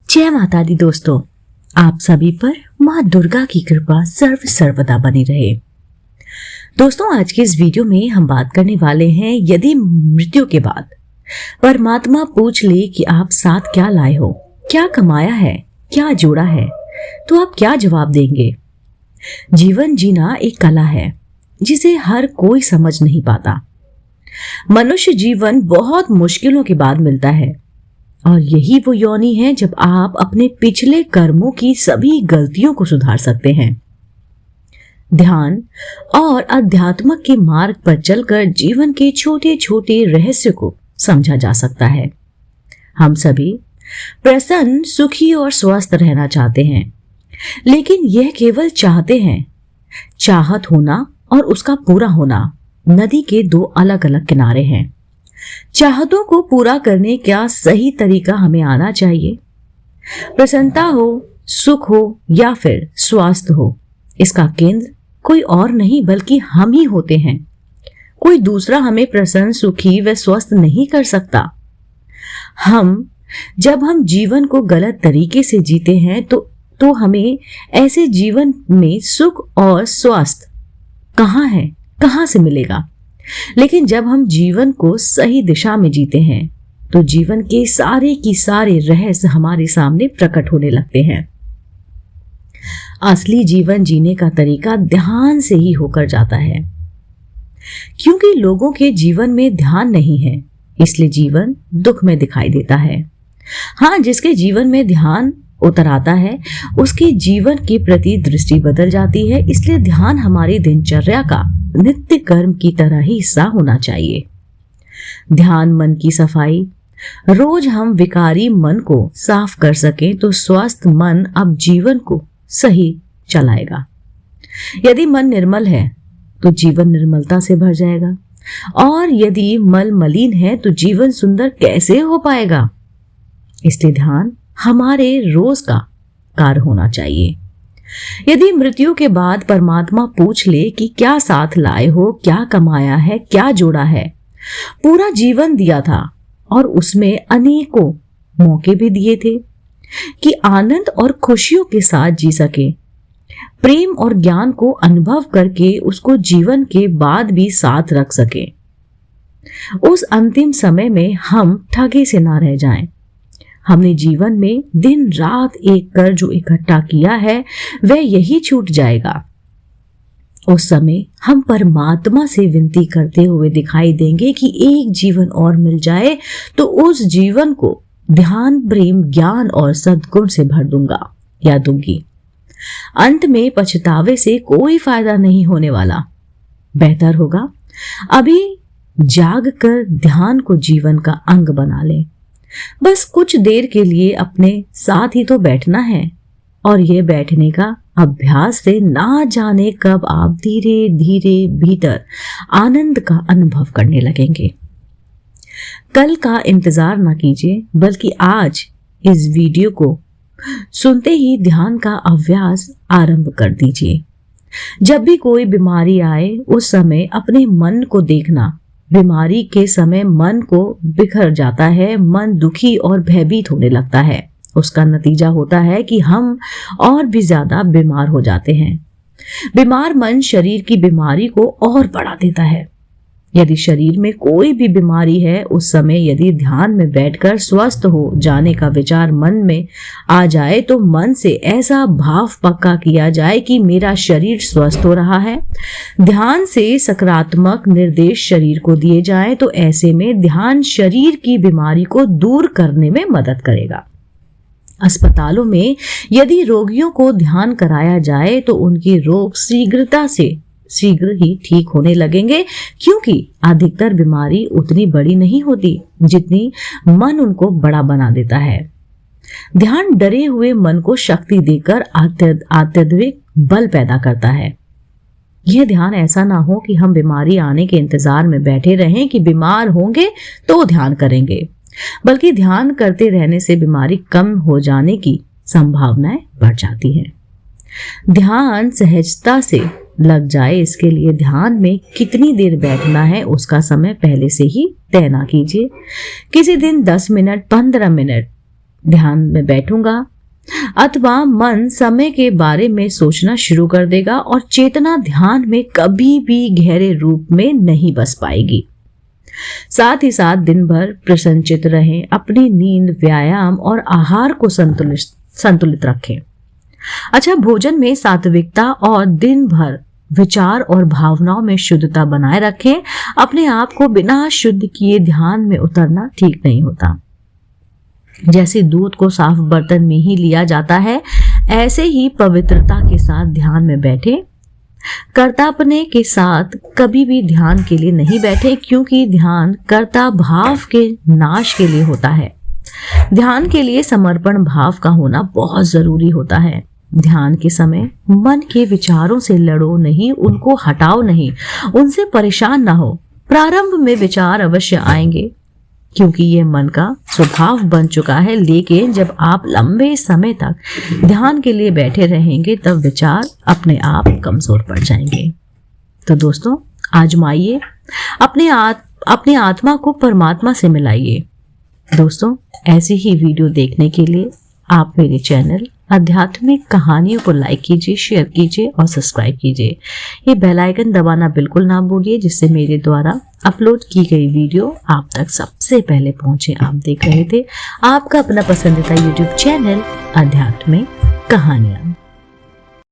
जय माता दी दोस्तों, आप सभी पर माँ दुर्गा की कृपा सर्वदा बनी रहे। दोस्तों, आज के इस वीडियो में हम बात करने वाले हैं, यदि मृत्यु के बाद परमात्मा पूछ ले कि आप साथ क्या लाए हो, क्या कमाया है, क्या जोड़ा है, तो आप क्या जवाब देंगे। जीवन जीना एक कला है जिसे हर कोई समझ नहीं पाता। मनुष्य जीवन बहुत मुश्किलों के बाद मिलता है और यही वो योनि है जब आप अपने पिछले कर्मों की सभी गलतियों को सुधार सकते हैं। ध्यान और अध्यात्म के मार्ग पर चलकर जीवन के छोटे छोटे रहस्य को समझा जा सकता है। हम सभी प्रसन्न, सुखी और स्वस्थ रहना चाहते हैं, लेकिन यह केवल चाहते हैं। चाहत होना और उसका पूरा होना नदी के दो अलग अलग किनारे हैं। चाहतों को पूरा करने का सही तरीका हमें आना चाहिए। प्रसन्नता हो, सुख हो या फिर स्वास्थ्य हो, इसका केंद्र कोई और नहीं बल्कि हम ही होते हैं। कोई दूसरा हमें प्रसन्न, सुखी व स्वस्थ नहीं कर सकता। जब हम जीवन को गलत तरीके से जीते हैं तो हमें ऐसे जीवन में सुख और स्वास्थ्य कहाँ है, कहाँ से मिलेगा। लेकिन जब हम जीवन को सही दिशा में जीते हैं तो जीवन के सारे रहस्य हमारे सामने प्रकट होने लगते हैं। असली जीवन जीने का तरीका ध्यान से ही होकर जाता है। क्योंकि लोगों के जीवन में ध्यान नहीं है, इसलिए जीवन दुख में दिखाई देता है। हाँ, जिसके जीवन में ध्यान उतर आता है उसके जीवन के प्रति दृष्टि बदल जाती है। इसलिए ध्यान हमारी दिनचर्या का नित्य कर्म की तरह ही हिस्सा होना चाहिए। ध्यान मन की सफाई। रोज हम विकारी मन को साफ कर सकें तो स्वस्थ मन अब जीवन को सही चलाएगा। यदि मन निर्मल है तो जीवन निर्मलता से भर जाएगा, और यदि मन मलिन है तो जीवन सुंदर कैसे हो पाएगा। इसलिए ध्यान हमारे रोज का कार्य होना चाहिए। यदि मृत्यु के बाद परमात्मा पूछ ले कि क्या साथ लाए हो, क्या कमाया है, क्या जोड़ा है। पूरा जीवन दिया था और उसमें अनेकों मौके भी दिए थे कि आनंद और खुशियों के साथ जी सके। प्रेम और ज्ञान को अनुभव करके उसको जीवन के बाद भी साथ रख सके। उस अंतिम समय में हम ठगे से ना रह जाएं। हमने जीवन में दिन रात एक कर जो इकट्ठा किया है वह यही छूट जाएगा। उस समय हम परमात्मा से विनती करते हुए दिखाई देंगे कि एक जीवन और मिल जाए तो उस जीवन को ध्यान, प्रेम, ज्ञान और सद्गुण से भर दूंगा या दूंगी। अंत में पछतावे से कोई फायदा नहीं होने वाला। बेहतर होगा अभी जाग कर ध्यान को जीवन का अंग बना ले। बस कुछ देर के लिए अपने साथ ही तो बैठना है, और ये बैठने का अभ्यास से ना जाने कब आप धीरे धीरे भीतर आनंद का अनुभव करने लगेंगे। कल का इंतजार ना कीजिए, बल्कि आज इस वीडियो को सुनते ही ध्यान का अभ्यास आरंभ कर दीजिए। जब भी कोई बीमारी आए उस समय अपने मन को देखना। बीमारी के समय मन को बिखर जाता है, मन दुखी और भयभीत होने लगता है। उसका नतीजा होता है कि हम और भी ज्यादा बीमार हो जाते हैं। बीमार मन शरीर की बीमारी को और बढ़ा देता है। यदि शरीर में कोई भी बीमारी है उस समय यदि ध्यान में बैठकर स्वस्थ हो जाने का विचार मन में आ जाए तो मन से ऐसा भाव पक्का किया जाए कि मेरा शरीर स्वस्थ हो रहा है। ध्यान से सकारात्मक निर्देश शरीर को दिए जाए तो ऐसे में ध्यान शरीर की बीमारी को दूर करने में मदद करेगा। अस्पतालों में यदि रोगियों को ध्यान कराया जाए तो उनके रोग शीघ्र ही ठीक होने लगेंगे, क्योंकि अधिकतर बीमारी उतनी बड़ी नहीं होती जितनी मन उनको बड़ा बना देता है। ध्यान डरे हुए मन को शक्ति देकर अत्यधिक बल पैदा करता है। यह ध्यान ऐसा ना हो कि हम बीमारी आने के इंतजार में बैठे रहें कि बीमार होंगे तो ध्यान करेंगे, बल्कि ध्यान करते रहने से बीमारी कम हो जाने की संभावनाएं बढ़ जाती हैं। ध्यान सहजता से लग जाए, इसके लिए ध्यान में कितनी देर बैठना है उसका समय पहले से ही तय ना कीजिए। किसी दिन 10 मिनट, 15 मिनट ध्यान में बैठूंगा अथवा मन समय के बारे में सोचना शुरू कर देगा और चेतना ध्यान में कभी भी गहरे रूप में नहीं बस पाएगी। साथ ही साथ दिन भर प्रसन्नचित रहें, अपनी नींद, व्यायाम और आहार को संतुलित रखें। अच्छा, भोजन में सात्विकता और दिन भर विचार और भावनाओं में शुद्धता बनाए रखें। अपने आप को बिना शुद्ध किए ध्यान में उतरना ठीक नहीं होता। जैसे दूध को साफ बर्तन में ही लिया जाता है, ऐसे ही पवित्रता के साथ ध्यान में बैठे। कर्तापने के साथ कभी भी ध्यान के लिए नहीं बैठे, क्योंकि ध्यान कर्ता भाव के नाश के लिए होता है। ध्यान के लिए समर्पण भाव का होना बहुत जरूरी होता है। ध्यान के समय मन के विचारों से लड़ो नहीं, उनको हटाओ नहीं, उनसे परेशान ना हो। प्रारंभ में विचार अवश्य आएंगे, क्योंकि ये मन का स्वभाव बन चुका है, लेकिन जब आप लंबे समय तक ध्यान के लिए बैठे रहेंगे तब विचार अपने आप कमजोर पड़ जाएंगे। तो दोस्तों, आजमाइए, अपनी आत्मा को परमात्मा से मिलाइए। दोस्तों, ऐसी ही वीडियो देखने के लिए आप मेरे चैनल आध्यात्मिक कहानियों को लाइक कीजिए, शेयर कीजिए और सब्सक्राइब कीजिए। ये बेल आइकन दबाना बिल्कुल ना भूलिए, जिससे मेरे द्वारा अपलोड की गई वीडियो आप तक सबसे पहले पहुंचे। आप देख रहे थे आपका अपना पसंदीदा YouTube चैनल आध्यात्मिक कहानियां।